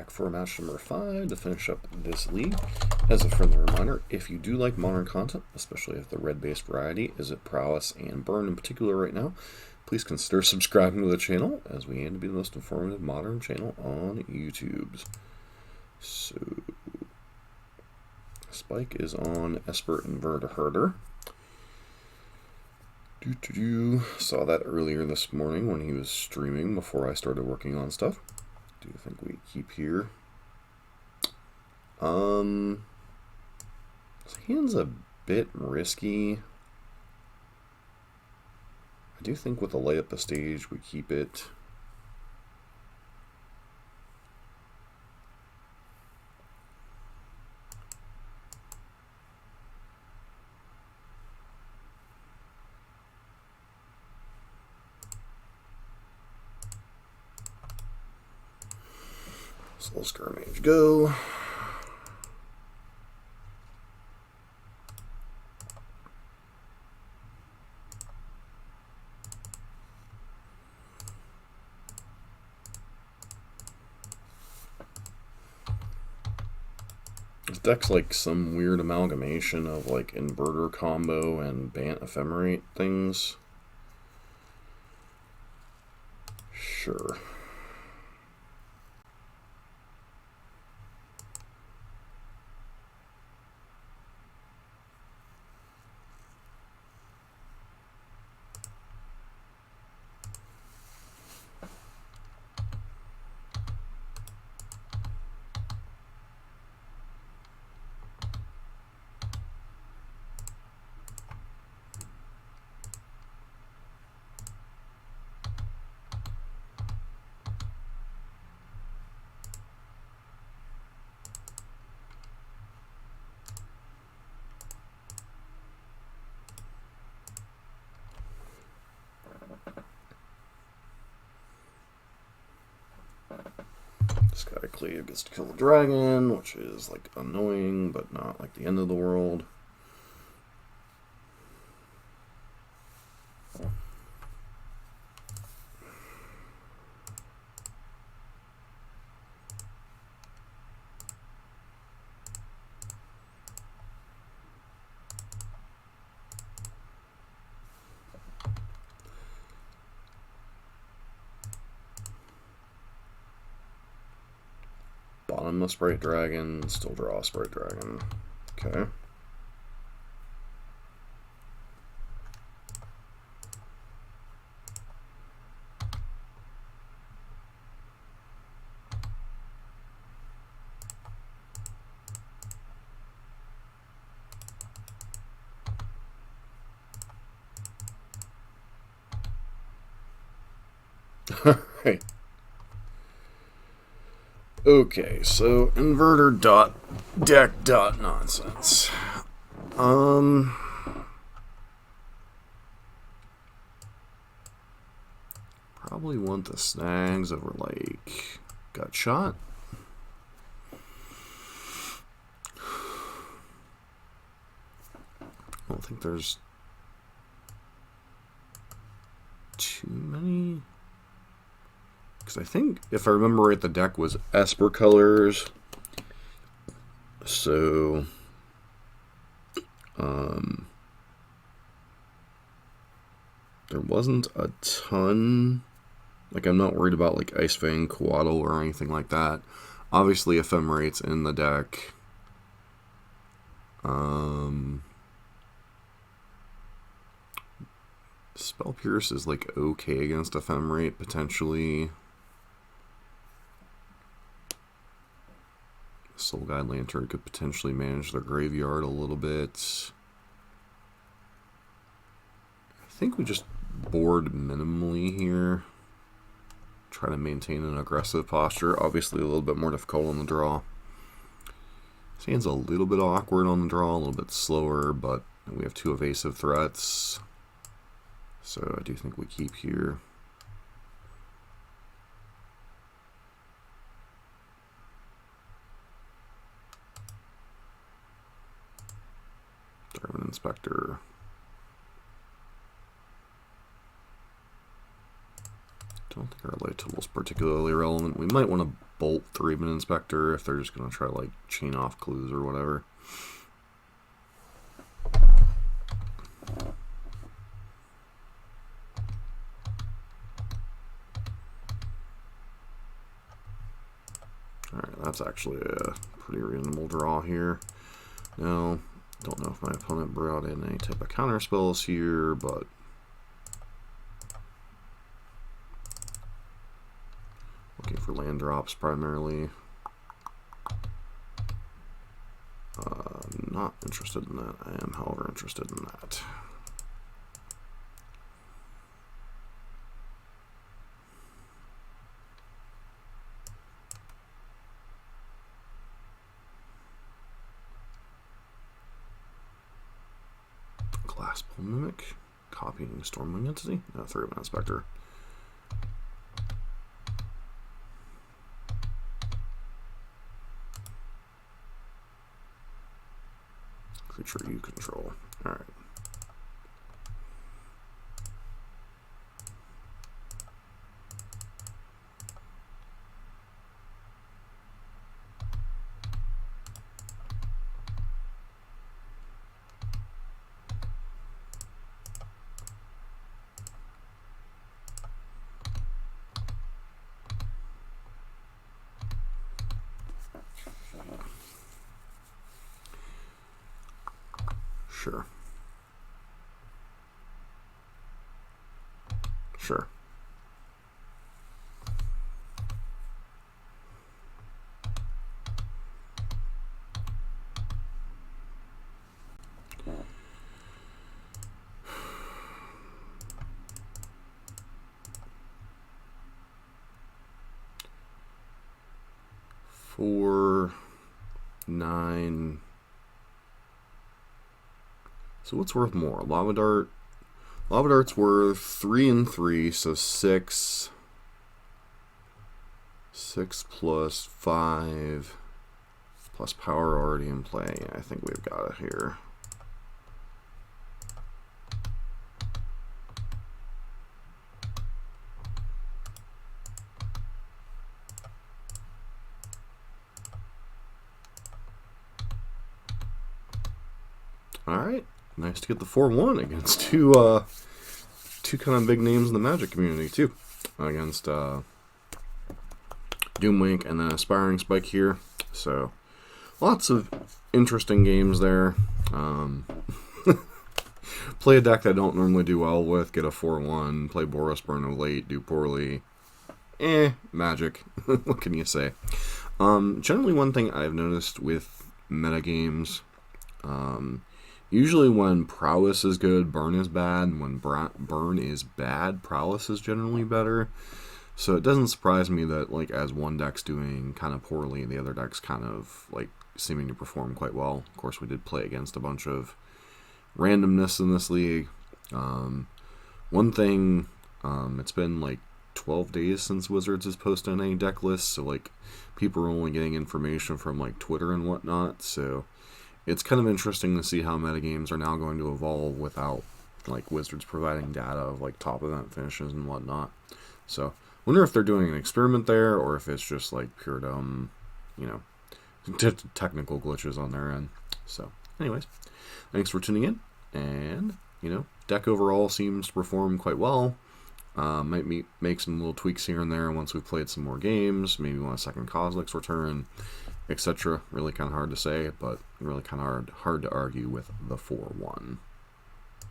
back for match number 5 to finish up this league. As a friendly reminder, if you do like modern content, especially if the red-based variety, Izzet Prowess and Burn in particular right now, please consider subscribing to the channel, as we aim to be the most informative modern channel on YouTube. So, Spike is on Esper Inverter Herder. Saw that earlier this morning when he was streaming before I started working on stuff. Do you think we keep here? His hand's a bit risky. I do think with the lay up the stage we keep it. So let's skirmish go. This deck's like some weird amalgamation of like Inverter combo and Bant Ephemerate things. Sure. This guy Cleve gets to kill the dragon, which is like annoying, but not like the end of the world. Bottom the Sprite Dragon, still draw a Sprite Dragon. Okay. Alright. Okay, so inverter dot deck dot nonsense. Probably want the snags over like gut shot. I don't think there's too many. Because I think, if I remember right, the deck was Esper colors. So, there wasn't a ton. Like, I'm not worried about, like, Ice Fang, Coatl, or anything like that. Obviously, Ephemerate's in the deck. Spell Pierce is, like, okay against Ephemerate, potentially. Soul Guide Lantern could potentially manage their graveyard a little bit. I think we just board minimally here. Try to maintain an aggressive posture. Obviously a little bit more difficult on the draw. This hand's a little bit awkward on the draw, a little bit slower, but we have 2 evasive threats. So I do think we keep here. Diamond Inspector. Don't think our light tool is particularly relevant. We might want to bolt 3-man inspector if they're just going to try to like chain off clues or whatever. Alright, that's actually a pretty reasonable draw here. Now, don't know if my opponent brought in any type of counter spells here, but looking for land drops primarily. Not interested in that. I am, however, interested in that. Glass Pull Mimic, copying Stormwing Entity, 3-man inspector. Creature you control. Alright. Sure. Sure. Four, 9. So what's worth more? Lava Dart. Lava Dart's worth 3 and 3, so 6. 6 plus 5 plus power already in play. I think we've got it here. All right. Nice to get the 4-1 against two kind of big names in the Magic community too. Against Doomwink and then Aspiring Spike here. So lots of interesting games there. Play a deck that I don't normally do well with, get a 4-1, play Boros Burn of Late, do poorly. Magic. What can you say? Generally one thing I've noticed with metagames, usually when Prowess is good, Burn is bad. And when Burn is bad, Prowess is generally better. So it doesn't surprise me that, like, as one deck's doing kind of poorly, the other deck's kind of, like, seeming to perform quite well. Of course, we did play against a bunch of randomness in this league. One thing, it's been, like, 12 days since Wizards has posted any deck lists, so, like, people are only getting information from, like, Twitter and whatnot, so it's kind of interesting to see how metagames are now going to evolve without, like, Wizards providing data of, like, top event finishes and whatnot. So, wonder if they're doing an experiment there, or if it's just, like, pure dumb, you know, technical glitches on their end. So, anyways, thanks for tuning in, and, you know, deck overall seems to perform quite well. Might make some little tweaks here and there once we've played some more games, maybe want a second Kozilek's return, etc. Really kind of hard to say, but really kind of hard to argue with the 4-1.